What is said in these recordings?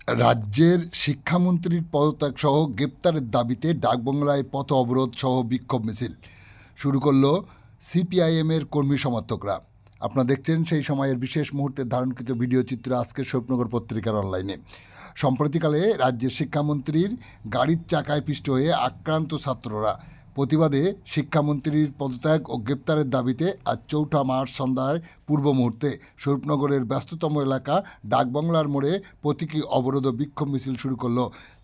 রাজ্যের শিক্ষামন্ত্রীর পদত্যাগ সহ গ্রেপ্তারের দাবিতে ডাকবাংলায় পথ অবরোধ সহ বিক্ষোভ মিছিল শুরু করল সিপিআইএমের কর্মী সমর্থকরা। আপনারা দেখছেন সেই সময়ের বিশেষ মুহূর্তের ধারণকৃত ভিডিও চিত্র আজকের স্বপ্নগর পত্রিকার অনলাইনে। সম্প্রতিকালে রাজ্যের শিক্ষামন্ত্রীর গাড়ির চাকায় পিষ্ট হয়ে আক্রান্ত ছাত্ররা প্রতিবাদে শিক্ষামন্ত্রীর পদত্যাগ ও গ্রেপ্তারের দাবিতে আজ ৪ মার্চ সন্ধ্যায় পূর্ব মুহূর্তে স্বরূপনগরের ব্যস্ততম এলাকা ডাকবাংলার মোড়ে প্রতীকী অবরোধ ও বিক্ষোভ মিছিল শুরু করল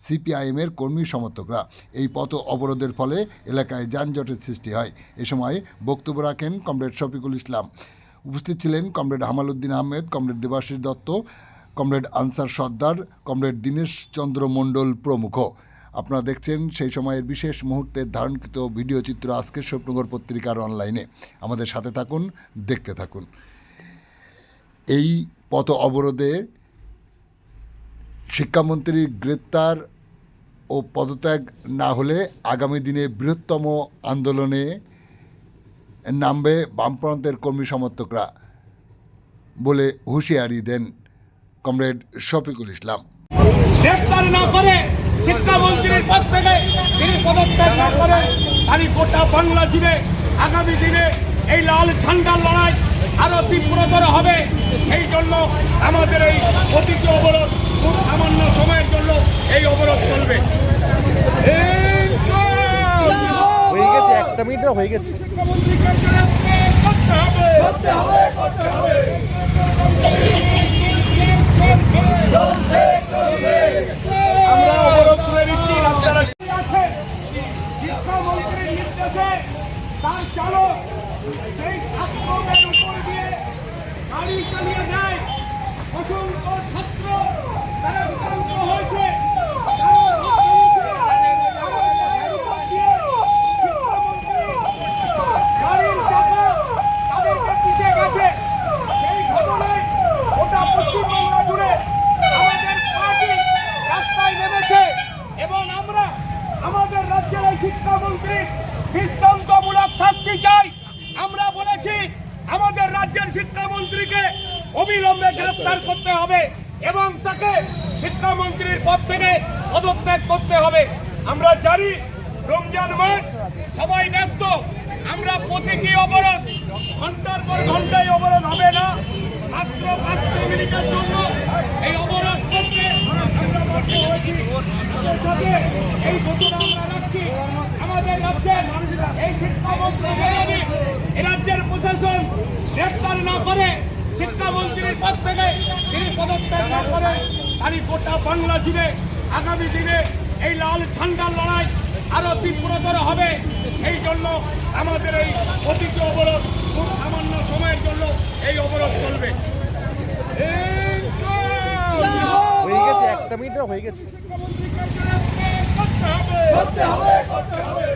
সিপিআইএমের কর্মী সমর্থকরা। এই পথ অবরোধের ফলে এলাকায় যানজটের সৃষ্টি হয়। এ সময় বক্তব্য রাখেন কমরেড শফিকুল ইসলাম। উপস্থিত ছিলেন comrade Hamaluddin Ahmed, comrade Debashis Dutta, comrade Ansar Sardar, comrade Dinesh Chandra Mondal প্রমুখ। আপনারা দেখছেন সেই সময়ের বিশেষ মুহূর্তের ধারণকৃত ভিডিও চিত্র আজকের স্বপ্নগর পত্রিকার অনলাইনে। আমাদের সাথে থাকুন, দেখতে থাকুন। এই পথ অবরোধে শিক্ষামন্ত্রীর গ্রেপ্তার ও পদত্যাগ না হলে আগামী দিনে বৃহত্তম আন্দোলনে নামবে বামপ্রান্তের কর্মী সমর্থকরা বলে হুঁশিয়ারি দেন কমরেড শফিকুল ইসলাম। গ্রেপ্তার না করে শিক্ষামন্ত্রীর পদ থেকে তিনি পদত্যাগ না করেন, তারই গোটা বাংলা জুড়ে আগামী দিনে এই লাল ঝান্ডার লড়াই আরো তীব্রতর হবে। সেই জন্য আমাদের এই প্রতীকী অবরোধ খুব সামান্য সময়ের জন্য এই অবরোধ চলবে। হয়ে গেছে, 1 মিনিট হয়ে গেছে। আমরা অবরোধ করে দিচ্ছি। রাস্তার শিক্ষামন্ত্রীর নির্দেশে তার চালক সেই ছাত্রদের উপর দিয়ে গাড়ি চালিয়ে যায়। অসংখ্য ছাত্র তারা আক্রান্ত হয়েছে। গাড়ির চাকা তাদেরকে পিছিয়ে গেছে। সেই ঘটনায় গোটা পশ্চিমবাংলা জুড়ে আমাদের পার্টি রাস্তায় নেমেছে এবং আমরা আমাদের রাজ্যের এই শিক্ষামন্ত্রীর দৃষ্টান্তমূলক শাস্তি চাই। আমরা বলেছি আমাদের রাজ্যের শিক্ষামন্ত্রীকে অবিলম্বে গ্রেফতার করতে হবে এবং তাকে শিক্ষামন্ত্রীর পদ থেকে পদত্যাগ করতে হবে। আমরা জানি রমজান মাস, সবাই ব্যস্ত। আমরা প্রতীকী অবরোধ ঘন্টার পর ঘন্টায় অবরোধ হবে না, মাত্র 5 মিনিটের জন্য এই অবরোধ করতে আমরা বসে হয়েছি। এই ঘোষণা আমরা রাখছি আমাদের রাজ্যের এই শিক্ষামন্ত্রী যদি এ রাজ্যের প্রশাসন গ্রেপ্তার না করে শিক্ষামন্ত্রীর পদ থেকে তিনি পদত্যাগ না করেন, তারই গোটা বাংলা জুড়ে আগামী দিনে এই লাল ঝান্ডার লড়াই আরো তীব্রতর হবে। সেই জন্য আমাদের এই প্রতীকী অবরোধ খুব সামান্য সময়ের জন্য এই অবরোধ চলবে। হয়ে গেছে, 1 মিনিট হয়ে গেছে। করতে হবে।